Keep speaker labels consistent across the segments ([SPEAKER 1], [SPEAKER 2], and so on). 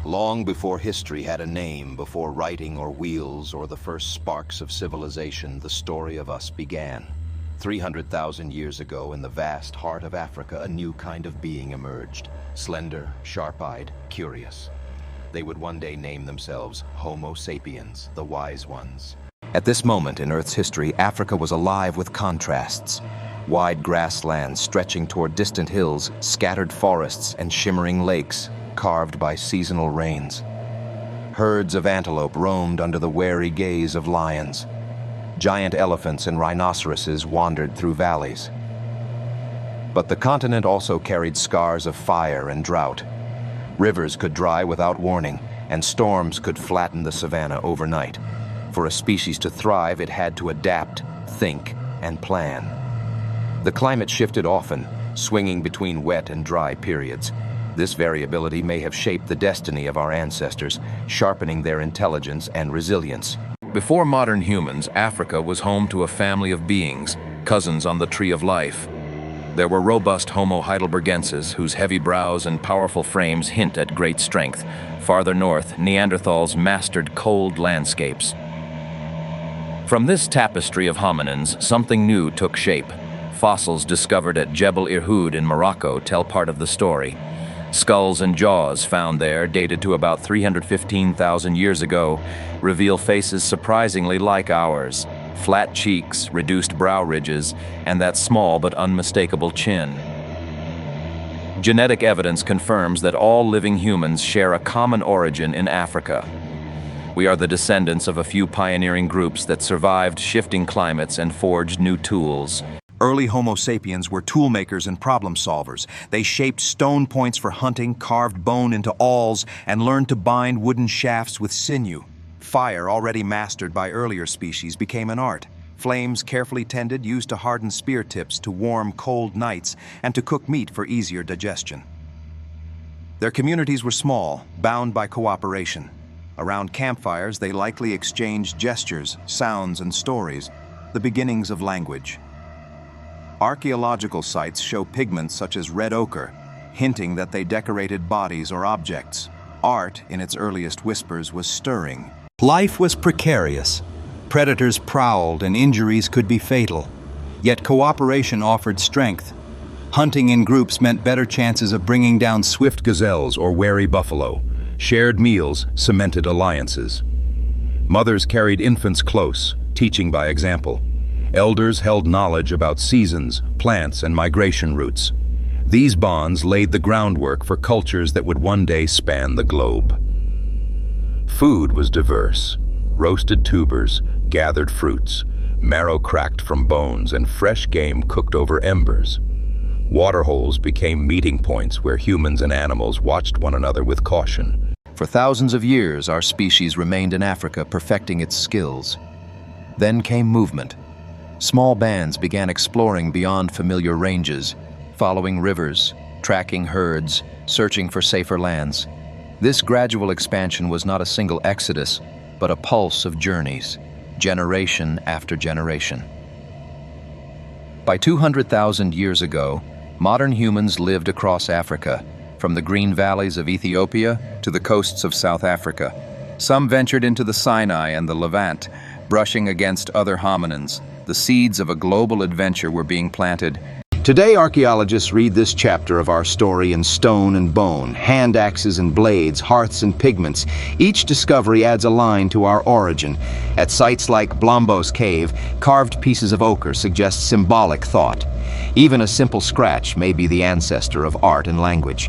[SPEAKER 1] Long before history had a name, before writing or wheels or the first sparks of civilization, the story of us began. 300,000 years ago, in the vast heart of Africa, a new kind of being emerged. Slender, sharp-eyed, curious. They would one day name themselves Homo sapiens, the wise ones. At this moment in Earth's history, Africa was alive with contrasts. Wide grasslands stretching toward distant hills, scattered forests, and shimmering lakes, carved by seasonal rains. Herds of antelope roamed under the wary gaze of lions. Giant elephants and rhinoceroses wandered through valleys. But the continent also carried scars of fire and drought. Rivers could dry without warning, and storms could flatten the savanna overnight. For a species to thrive, it had to adapt, think, and plan. The climate shifted often, swinging between wet and dry periods. This variability may have shaped the destiny of our ancestors, sharpening their intelligence and resilience. Before modern humans, Africa was home to a family of beings, cousins on the tree of life. There were robust Homo heidelbergensis, whose heavy brows and powerful frames hint at great strength. Farther north, Neanderthals mastered cold landscapes. From this tapestry of hominins, something new took shape. Fossils discovered at Jebel Irhoud in Morocco tell part of the story. Skulls and jaws found there, dated to about 315,000 years ago, reveal faces surprisingly like ours. Flat cheeks, reduced brow ridges, and that small but unmistakable chin. Genetic evidence confirms that all living humans share a common origin in Africa. We are the descendants of a few pioneering groups that survived shifting climates and forged new tools.
[SPEAKER 2] Early Homo sapiens were toolmakers and problem solvers. They shaped stone points for hunting, carved bone into awls, and learned to bind wooden shafts with sinew. Fire, already mastered by earlier species, became an art. Flames, carefully tended, used to harden spear tips to warm cold nights and to cook meat for easier digestion. Their communities were small, bound by cooperation. Around campfires, they likely exchanged gestures, sounds, and stories, the beginnings of language. Archaeological sites show pigments such as red ochre, hinting that they decorated bodies or objects. Art, in its earliest whispers, was stirring.
[SPEAKER 3] Life was precarious. Predators prowled and injuries could be fatal. Yet cooperation offered strength. Hunting in groups meant better chances of bringing down swift gazelles or wary buffalo. Shared meals cemented alliances. Mothers carried infants close, teaching by example. Elders held knowledge about seasons, plants, and migration routes. These bonds laid the groundwork for cultures that would one day span the globe. Food was diverse. Roasted tubers, gathered fruits, marrow cracked from bones, and fresh game cooked over embers. Waterholes became meeting points where humans and animals watched one another with caution.
[SPEAKER 1] For thousands of years, our species remained in Africa, perfecting its skills. Then came movement. Small bands began exploring beyond familiar ranges, following rivers, tracking herds, searching for safer lands. This gradual expansion was not a single exodus, but a pulse of journeys, generation after generation. By 200,000 years ago, modern humans lived across Africa, from the green valleys of Ethiopia to the coasts of South Africa. Some ventured into the Sinai and the Levant, brushing against other hominins. The seeds of a global adventure were being planted.
[SPEAKER 2] Today, archaeologists read this chapter of our story in stone and bone, hand axes and blades, hearths and pigments. Each discovery adds a line to our origin. At sites like Blombo's cave, carved pieces of ochre suggest symbolic thought. Even a simple scratch may be the ancestor of art and language.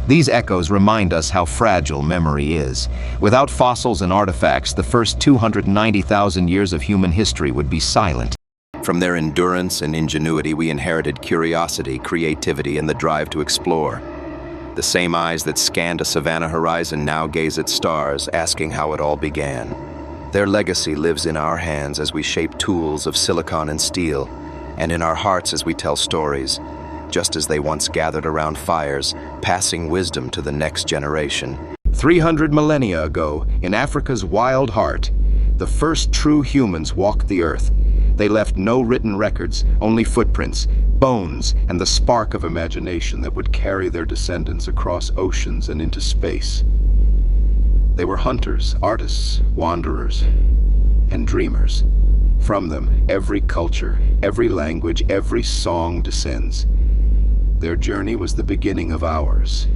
[SPEAKER 2] These echoes remind us how fragile memory is. Without fossils and artifacts, the first 290,000 years of human history would be silent. From their endurance and ingenuity, we inherited curiosity, creativity, and the drive to explore. The same eyes that scanned a savanna horizon now gaze at stars, asking how it all began. Their legacy lives in our hands as we shape tools of silicon and steel, and in our hearts as we tell stories, just as they once gathered around fires, passing wisdom to the next generation. 300 millennia ago, in Africa's wild heart, the first true humans walked the earth. They left no written records, only footprints, bones, and the spark of imagination that would carry their descendants across oceans and into space. They were hunters, artists, wanderers, and dreamers. From them, every culture, every language, every song descends. Their journey was the beginning of ours.